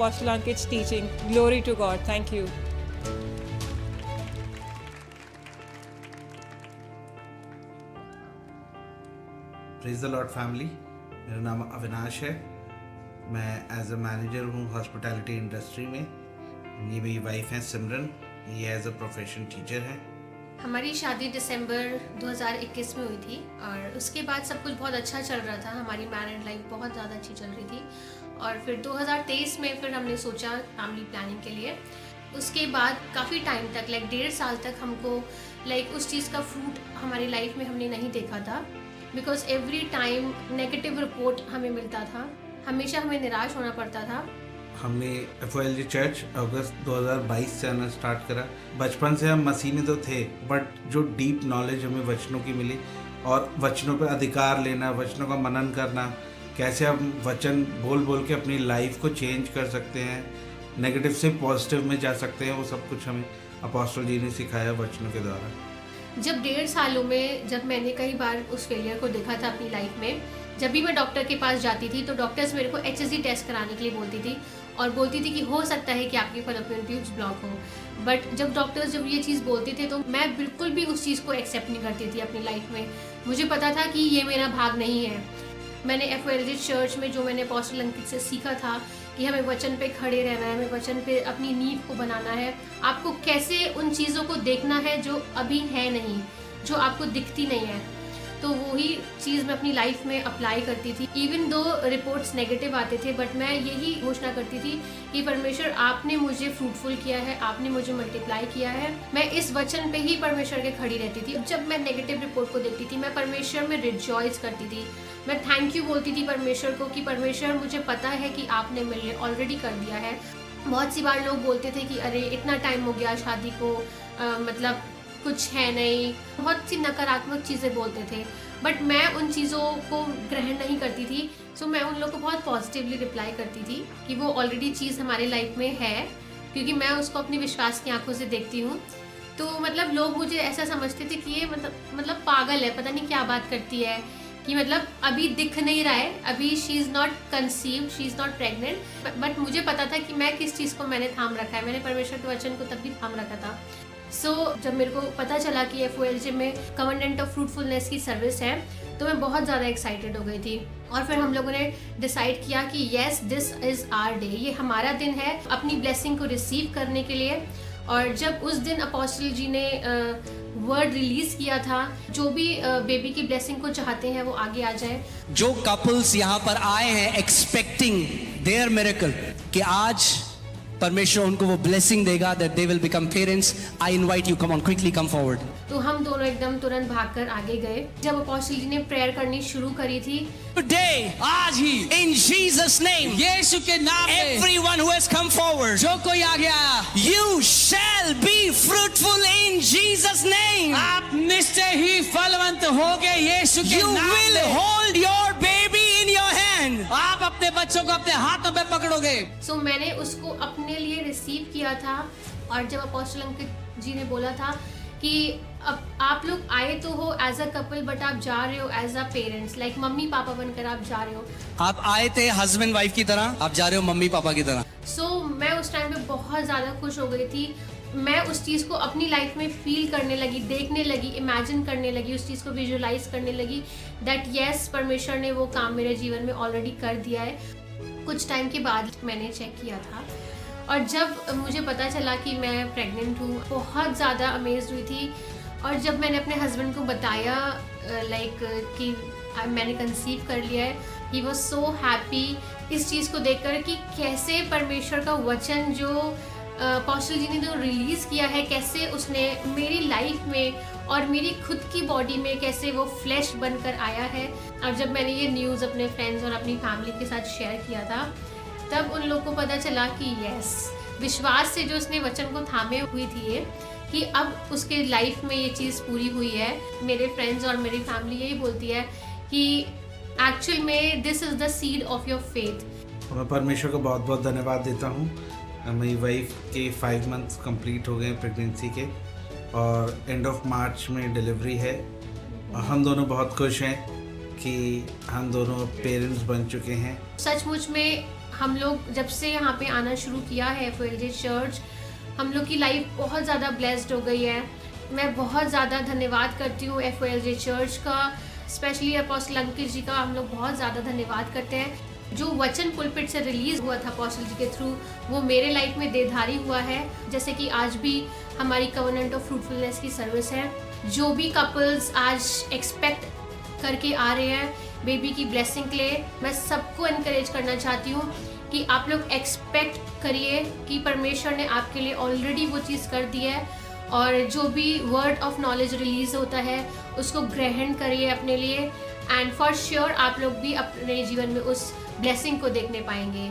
Apostle Ankit's teaching. Glory to God. Thank you. Praise the Lord family, मेरा नाम अविनाश है। मैं एज अ मैनेजर हूँ हॉस्पिटैलिटी इंडस्ट्री में। ये मेरी वाइफ हैं सिमरन, ये एज अ प्रोफेशन टीचर हैं। हमारी शादी दिसंबर 2021 में हुई थी और उसके बाद सब कुछ बहुत अच्छा चल रहा था। हमारी मैरिड लाइफ बहुत ज़्यादा अच्छी चल रही थी और फिर 2023 में फिर हमने सोचा फैमिली प्लानिंग के लिए। उसके बाद काफ़ी टाइम तक 1.5 साल तक हमको उस चीज़ का फ्रूट हमारी लाइफ में हमने नहीं देखा था, because every time negative report हमें मिलता था, हमेशा हमें निराश होना पड़ता था। हमने FOLG चर्च अगस्त 2022 से आना स्टार्ट करा। बचपन से हम मसीह में तो थे, बट जो डीप नॉलेज हमें वचनों की मिली और वचनों पर अधिकार लेना, वचनों का मनन करना, कैसे हम वचन बोल बोल के अपनी लाइफ को चेंज कर सकते हैं, नेगेटिव से पॉजिटिव में जा सकते हैं, वो सब कुछ हमें अपोस्टल जी ने सिखाया वचनों के द्वारा। जब 1.5 सालों में जब मैंने कई बार उस फेलियर को देखा था अपनी लाइफ में, जब भी मैं डॉक्टर के पास जाती थी तो डॉक्टर्स मेरे को HSG टेस्ट कराने के लिए बोलती थी और बोलती थी कि हो सकता है कि आपकी फैलोपियन ट्यूब्स ब्लॉक हो। बट जब डॉक्टर्स जब ये चीज़ बोलते थे तो मैं बिल्कुल भी उस चीज़ को एक्सेप्ट नहीं करती थी अपनी लाइफ में। मुझे पता था कि ये मेरा भाग नहीं है। मैंने FOLG चर्च में जो मैंने अपोस्टल अंकित से सीखा था कि हमें वचन पे खड़े रहना है, हमें वचन पे अपनी नींव को बनाना है, आपको कैसे उन चीज़ों को देखना है जो अभी है नहीं, जो आपको दिखती नहीं है। तो वही चीज़ मैं अपनी लाइफ में अप्लाई करती थी। इवन दो रिपोर्ट्स नेगेटिव आते थे, बट मैं यही घोषणा करती थी कि परमेश्वर आपने मुझे फ्रूटफुल किया है, आपने मुझे मल्टीप्लाई किया है। मैं इस वचन पे ही परमेश्वर के खड़ी रहती थी। जब मैं नेगेटिव रिपोर्ट को देखती थी, मैं परमेश्वर में रिजॉइस करती थी। मैं थैंक यू बोलती थी परमेश्वर को कि परमेश्वर मुझे पता है कि आपने मेरे लिए ऑलरेडी कर दिया है। बहुत सी बार लोग बोलते थे कि अरे इतना टाइम हो गया शादी को, मतलब कुछ है नहीं, बहुत सी नकारात्मक चीज़ें बोलते थे, बट मैं उन चीज़ों को ग्रहण नहीं करती थी। सो मैं उन लोगों को बहुत पॉजिटिवली रिप्लाई करती थी कि वो ऑलरेडी चीज़ हमारे लाइफ में है, क्योंकि मैं उसको अपनी विश्वास की आंखों से देखती हूँ। तो मतलब लोग मुझे ऐसा समझते थे कि ये मतलब पागल है, पता नहीं क्या बात करती है, कि मतलब अभी दिख नहीं रहा है, अभी she is not conceived, she is not pregnant. But मुझे पता था कि मैं किस चीज़ को मैंने थाम रखा है। मैंने परमेश्वर के वचन को तब भी थाम रखा था। जब मेरे को पता चला कि FOLG में कवरनेंट ऑफ फ्रूटफुलनेस की सर्विस है, तो मैं बहुत ज़्यादा एक्साइटेड हो गई थी। और फिर हम लोगों ने डिसाइड किया कि yes, this is our day, ये हमारा दिन है अपनी ब्लेसिंग को रिसीव करने के लिए। और जब उस दिन अपोस्टल जी ने वर्ड रिलीज किया था, जो भी बेबी की ब्लेसिंग को चाहते हैं वो आगे आ जाए। जो कपल्स यहाँ पर आए हैं एक्सपेक्टिंग देयर मिरेकल, कि आज परमेश्वर उनको वो ब्लेसिंग देगा, that they will become parents, I invite you, come on quickly come forward। तो हम दोनों एकदम तुरंत भागकर आगे गए। जब अपोस्टल जी ने प्रेयर करनी शुरू करी थी, Today, आज ही, in Jesus name, यीशु के नाम में everyone who has come forward, जो कोई आगे आया, you shall be fruitful in Jesus name। आप निश्चय ही फलवंत होगे यीशु के You नाम will में। hold your baby in your hand। आप अपने बच्चों को अपने हाथों में पकड़ोगे। सो मैंने उसको अपने लिए रिसीव किया था। और जब अपोस्टल अंकित जी ने बोला था कि अब आप लोग आए तो हो एज अ कपल, बट आप जा रहे हो as a parents, like mummy papa बनकर आप जा रहे हो। आप आए थे हस्बैंड वाइफ की तरह, आप जा रहे हो मम्मी पापा की तरह। मैं उस टाइम पे बहुत ज़्यादा खुश हो गई थी। मैं उस चीज़ को अपनी लाइफ में फील करने लगी, देखने लगी, इमेजिन करने लगी, उस चीज़ को विजुअलाइज करने लगी दैट यस, परमेश्वर ने वो काम मेरे जीवन में ऑलरेडी कर दिया है। कुछ टाइम के बाद मैंने चेक किया था और जब मुझे पता चला कि मैं प्रेग्नेंट हूँ, बहुत ज़्यादा अमेज्ड हुई थी। और जब मैंने अपने हस्बैंड को बताया कि मैंने कंसीव कर लिया है, ही वॉज सो हैप्पी इस चीज़ को देखकर कि कैसे परमेश्वर का वचन जो अपोस्टल जी ने जो रिलीज़ किया है, कैसे उसने मेरी लाइफ में और मेरी खुद की बॉडी में कैसे वो फ्लैश बनकर आया है। और जब मैंने ये न्यूज़ अपने फ्रेंड्स और अपनी फैमिली के साथ शेयर किया था, तब उन लोगों को पता चला कि यस, विश्वास से जो उसने वचन को थामे हुई थी ये, कि अब उसके लाइफ में ये चीज़ पूरी हुई है। मेरे फ्रेंड्स और मेरी फैमिली यही बोलती है कि एक्चुअल में this is the seed of your faith. मैं परमेश्वर को बहुत बहुत धन्यवाद देता हूँ। मेरी वाइफ के 5 मंथ्स कंप्लीट हो गए प्रेगनेंसी के और एंड ऑफ मार्च में डिलीवरी है। हम दोनों बहुत खुश हैं कि हम दोनों पेरेंट्स बन चुके हैं। सचमुच में हम लोग जब से यहाँ पे आना शुरू किया है FOLJ चर्च, हम लोग की लाइफ बहुत ज़्यादा ब्लेस्ड हो गई है। मैं बहुत ज़्यादा धन्यवाद करती हूँ FOLJ चर्च का, स्पेशली अपोस्टल अंकित जी का हम लोग बहुत ज़्यादा धन्यवाद करते हैं। जो वचन पुलपिट से रिलीज़ हुआ था अपोस्टल जी के थ्रू, वो मेरे लाइफ में देधारी हुआ है। जैसे कि आज भी हमारी कवनेंट ऑफ फ्रूटफुलनेस की सर्विस है। जो भी कपल्स आज एक्सपेक्ट करके आ रहे हैं बेबी की ब्लेसिंग के लिए, मैं सबको इनकरेज करना चाहती हूँ कि आप लोग एक्सपेक्ट करिए कि परमेश्वर ने आपके लिए ऑलरेडी वो चीज़ कर दी है, और जो भी वर्ड ऑफ नॉलेज रिलीज़ होता है उसको ग्रहण करिए अपने लिए, एंड फॉर श्योर आप लोग भी अपने जीवन में उस ब्लेसिंग को देखने पाएंगे।